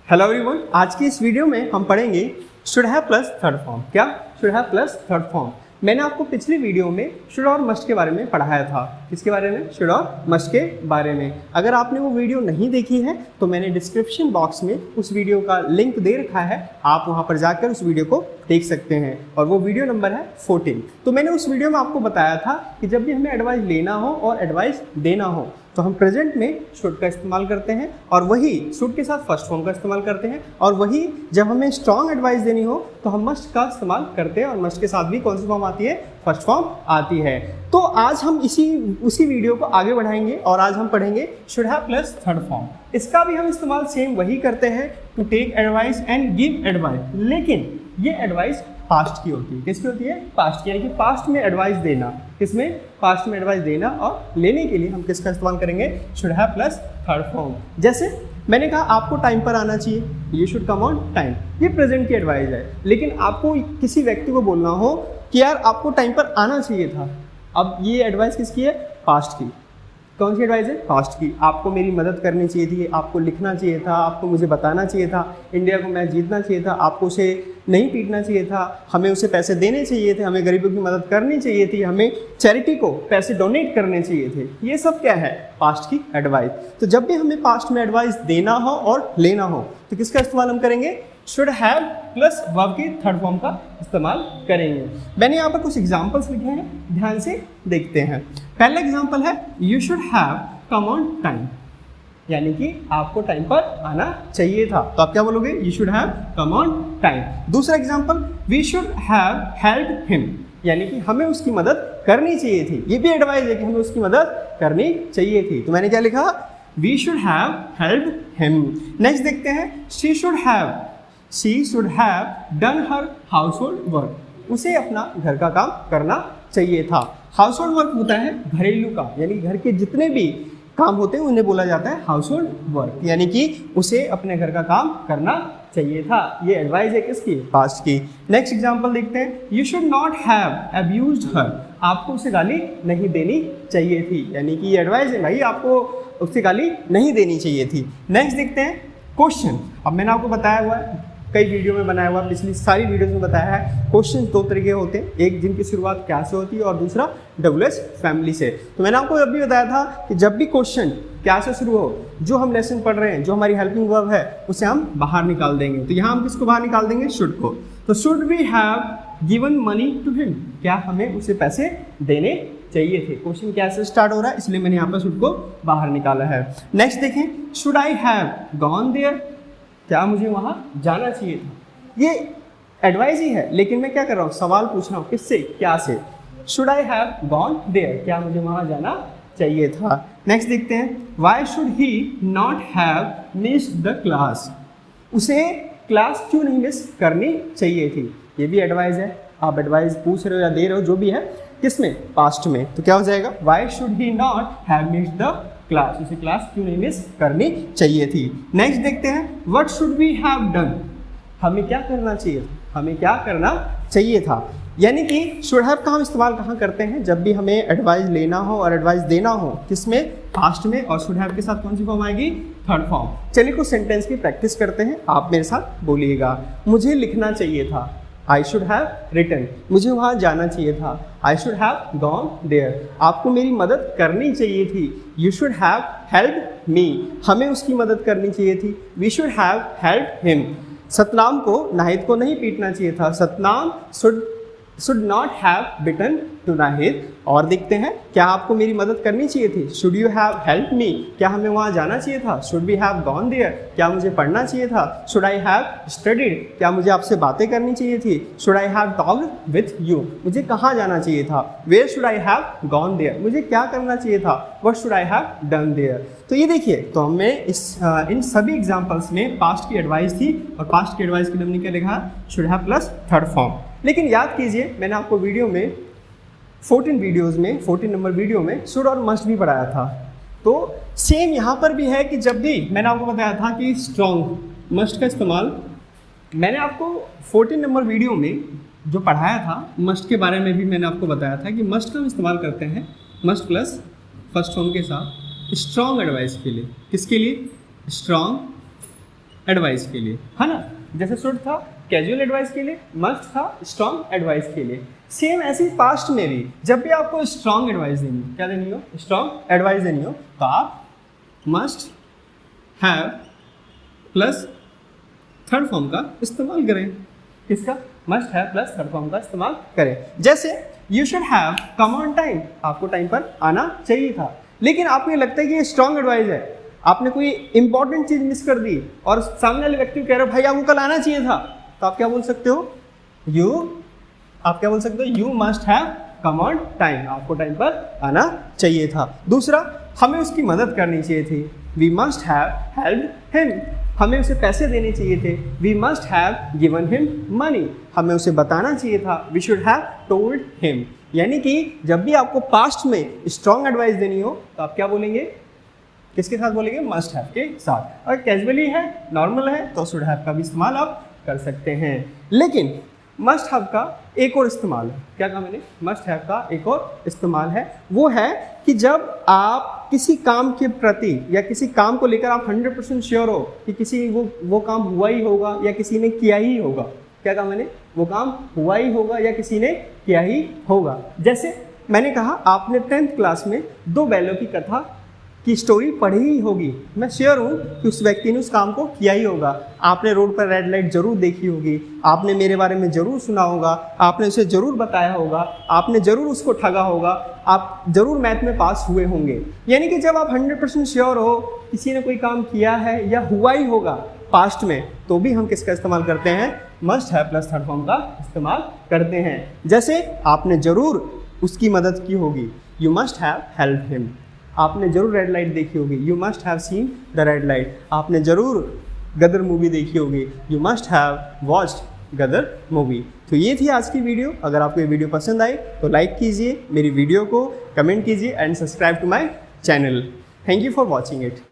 Hello everyone, आज की इस वीडियो में हम पढ़ेंगे should have plus third form. क्या should have plus third form? मैंने आपको पिछली वीडियो में शुड और मस्ट के बारे में पढ़ाया था। किसके बारे में? शुड और मस्ट के बारे में। अगर आपने वो वीडियो नहीं देखी है तो मैंने डिस्क्रिप्शन बॉक्स में उस वीडियो का लिंक दे रखा है, आप वहाँ पर जाकर उस वीडियो को देख सकते हैं और वो वीडियो नंबर है 14। तो मैंने उस वीडियो में आपको बताया था कि जब भी हमें एडवाइस लेना हो और एडवाइस देना हो तो हम प्रेजेंट में शुड का इस्तेमाल करते हैं और वही शुड के साथ फर्स्ट फॉर्म का इस्तेमाल करते हैं, और वही जब हमें स्ट्रॉन्ग एडवाइस देनी हो तो हम मस्ट का इस्तेमाल करते हैं और मस्ट के साथ भी कौन सी फॉर्म आती है? फर्स्ट फॉर्म आती है। तो आज हम उसी वीडियो को आगे बढ़ाएंगे और आज हम पढ़ेंगे should have plus third form. इसका भी हम इस्तेमाल सेम वही करते हैं, to take advice and give advice, लेकिन ये एडवाइस पास्ट की होती है। किसकी होती है? पास्ट की, यानी कि पास्ट में एडवाइस देना। किसमें? पास्ट में एडवाइस देना, और लेने के लिए हम किसका इस्तेमाल करेंगे? Should have plus third form. जैसे मैंने कहा आपको टाइम पर आना चाहिए, you should come on time, ये प्रेजेंट की एडवाइस है। लेकिन आपको किसी व्यक्ति को बोलना हो कि यार आपको टाइम पर आना चाहिए था, अब ये एडवाइस किसकी है? पास्ट की। कौन सी एडवाइस है? पास्ट की। आपको मेरी मदद करनी चाहिए थी, आपको लिखना चाहिए था, आपको मुझे बताना चाहिए था, इंडिया को मैच जीतना चाहिए था, आपको उसे नहीं पीटना चाहिए था, हमें उसे पैसे देने चाहिए थे, हमें गरीबों की मदद करनी चाहिए थी, हमें चैरिटी को पैसे डोनेट करने चाहिए थे। ये सब क्या है? पास्ट की एडवाइस। तो जब भी हमें पास्ट में एडवाइस देना हो और लेना हो तो किसका इस्तेमाल हम करेंगे? शुड हैव प्लस वर्ब की थर्ड फॉर्म का इस्तेमाल करेंगे। मैंने यहाँ पर कुछ एग्जाम्पल्स लिखे हैं, ध्यान से देखते हैं। पहला एग्जाम्पल है you should have come on time, यानी कि आपको टाइम पर आना चाहिए था। तो आप क्या बोलोगे? You should have come on time. दूसरा example, we should have help him, यानी कि हमें उसकी मदद करनी चाहिए थी। ये भी एडवाइस है कि हमें उसकी मदद करनी चाहिए थी। तो मैंने क्या लिखा? We should have help him. Next देखते हैं, she should have done her household work, उसे अपना घर का काम करना चाहिए था। हाउस होल्ड वर्क होता है घरेलू काम, यानी घर के जितने भी काम होते हैं उन्हें बोला जाता है हाउस होल्ड वर्क, यानी कि उसे अपने घर का काम करना चाहिए था। ये एडवाइस है किसकी? पास्ट की। नेक्स्ट एग्जांपल देखते हैं, you should not have abused her, आपको उसे गाली नहीं देनी चाहिए थी, यानी कि ये एडवाइस है भाई, आपको उसे गाली नहीं देनी चाहिए थी। नेक्स्ट देखते हैं क्वेश्चन। अब मैंने आपको बताया हुआ है, कई वीडियो में बनाया हुआ, पिछली सारी वीडियोस में बताया है, क्वेश्चन दो तरीके होते हैं, एक जिनकी शुरुआत क्या से होती है और दूसरा WH फैमिली से। तो मैंने आपको जब भी बताया था कि जब भी क्वेश्चन क्या से शुरू हो, जो हम लेसन पढ़ रहे हैं, जो हमारी हेल्पिंग वर्ब है, उसे हम बाहर निकाल देंगे। तो यहाँ हम किसको बाहर निकाल देंगे? शुड को। तो should we have given money to him, क्या हमें उसे पैसे देने चाहिए थे? क्वेश्चन क्या से स्टार्ट हो रहा है, इसलिए मैंने यहाँ पर शुड को बाहर निकाला है। नेक्स्ट देखें, should I have gone there, क्या मुझे वहाँ जाना चाहिए था? ये एडवाइस ही है, लेकिन मैं क्या कर रहा हूँ? सवाल पूछ रहा हूँ। किससे? क्या से? Should I have gone there, क्या मुझे वहाँ जाना चाहिए था? नेक्स्ट देखते हैं, why should he not have missed the class, उसे क्लास क्यों नहीं मिस करनी चाहिए थी? ये भी एडवाइस है। आप एडवाइस पूछ रहे हो या दे रहे हो, जो भी है, किसमें? पास्ट में। तो क्या हो जाएगा? Why should he not have missed the class, उसे क्लास क्यों नहीं मिस करनी चाहिए थी? नेक्स्ट देखते हैं, what should we have done, हमें क्या करना चाहिए था? हमें क्या करना चाहिए था? यानी कि शुड हैव का हम इस्तेमाल कहाँ करते हैं? जब भी हमें एडवाइस लेना हो और एडवाइस देना हो। किसमें? पास्ट में। और शुड हैव के साथ कौन सी फॉर्म आएगी? Third form. चलिए कुछ सेंटेंस की प्रैक्टिस करते हैं, आप मेरे साथ बोलिएगा। मुझे लिखना चाहिए था, आई शुड हैव रिटन, मुझे वहाँ जाना चाहिए था, I should have gone there, आपको मेरी मदद करनी चाहिए थी, you should have help me, हमें उसकी मदद करनी चाहिए थी, we should have help him, Satnam को नाहिद को नहीं पीटना चाहिए था, Satnam should not have beaten to Nahid. और देखते हैं, क्या आपको मेरी मदद करनी चाहिए थी? Should you have help me, क्या हमें वहाँ जाना चाहिए था? Should we have gone there, क्या मुझे पढ़ना चाहिए था? शुड आई हैव स्टडीड, क्या मुझे आपसे बातें करनी चाहिए थी? Should I have talked with you, मुझे कहाँ जाना चाहिए था? Where should I have gone there, मुझे क्या करना चाहिए था? What should I have done there. तो ये देखिए, तो हमें इन सभी एग्जाम्पल्स में पास्ट की एडवाइस थी, और पास्ट की एडवाइस के लिए हमने क्या लिखा? Should have plus third form. लेकिन याद कीजिए, मैंने आपको वीडियो में 14 नंबर वीडियो में शुड और मस्ट भी पढ़ाया था। तो सेम यहाँ पर भी है कि जब भी मैंने आपको बताया था कि स्ट्रॉन्ग मस्ट का इस्तेमाल, मैंने आपको 14 नंबर वीडियो में जो पढ़ाया था मस्ट के बारे में भी मैंने आपको बताया था कि मस्ट का हम इस्तेमाल करते हैं मस्ट प्लस फर्स्ट फॉर्म के साथ स्ट्रॉन्ग एडवाइस के लिए। किसके लिए? स्ट्रॉन्ग एडवाइस के लिए, है ना। जैसे शुड था कैजुअल एडवाइस के लिए, मस्ट था स्ट्रॉन्ग एडवाइस के लिए। सेम ऐसे पास्ट में भी जब भी आपको स्ट्रॉन्ग एडवाइस देनी हो, क्या देनी हो, स्ट्रॉन्ग एडवाइस देनी हो, तो आप must have plus third form का इस्तेमाल करें। किसका, must have plus third form का इस्तेमाल करें। जैसे you should have come on time, आपको टाइम पर आना चाहिए था। लेकिन आपको ये लगता है कि ये स्ट्रॉन्ग एडवाइस है, आपने कोई इंपॉर्टेंट चीज मिस कर दी और सामने वाले व्यक्ति को कह रहे हो भाई आपको कल आना चाहिए था, तो आप क्या बोल सकते हो, आप क्या बोल सकते हो, you must have come on time, आपको टाइम पर आना चाहिए था। दूसरा, हमें उसकी मदद करनी चाहिए थी, we must have helped him, हमें उसे पैसे देने चाहिए थे, we must have given him money, हमें उसे बताना चाहिए था, we should have told him. यानी कि जब भी आपको पास्ट में स्ट्रॉन्ग एडवाइस देनी हो तो आप क्या बोलेंगे, किसके साथ बोलेंगे, मस्ट हैव के साथ। अगर कैजुअली है, नॉर्मल है, तो शुड हैव का भी इस्तेमाल आप कर सकते हैं। लेकिन मस्ट हैव का एक और इस्तेमाल है, क्या कहा मैंने, मस्ट हैव का एक और इस्तेमाल है, वो है कि जब आप किसी काम के प्रति या किसी काम को लेकर आप 100% श्योर हो कि किसी वो काम हुआ ही होगा या किसी ने किया ही होगा, क्या कहा मैंने, वो काम हुआ ही होगा या किसी ने किया ही होगा। जैसे मैंने कहा आपने 10th क्लास में 2 बैलों की कथा की स्टोरी पढ़ी ही होगी, मैं श्योर हूँ कि उस व्यक्ति ने उस काम को किया ही होगा। आपने रोड पर रेड लाइट जरूर देखी होगी, आपने मेरे बारे में जरूर सुना होगा, आपने उसे जरूर बताया होगा, आपने जरूर उसको ठगा होगा, आप जरूर मैथ में पास हुए होंगे। यानी कि जब आप 100% श्योर हो किसी ने कोई काम किया है या हुआ ही होगा पास्ट में, तो भी हम किसका इस्तेमाल करते हैं, must have plus third form का इस्तेमाल करते हैं। जैसे आपने जरूर उसकी मदद की होगी, you must have help him, आपने जरूर रेड लाइट देखी होगी, you must have seen the red light, आपने जरूर गदर मूवी देखी होगी, you must have watched Gadar movie. तो ये थी आज की वीडियो। अगर आपको ये वीडियो पसंद आई तो लाइक कीजिए मेरी वीडियो को, कमेंट कीजिए and subscribe to my channel. Thank you for watching it.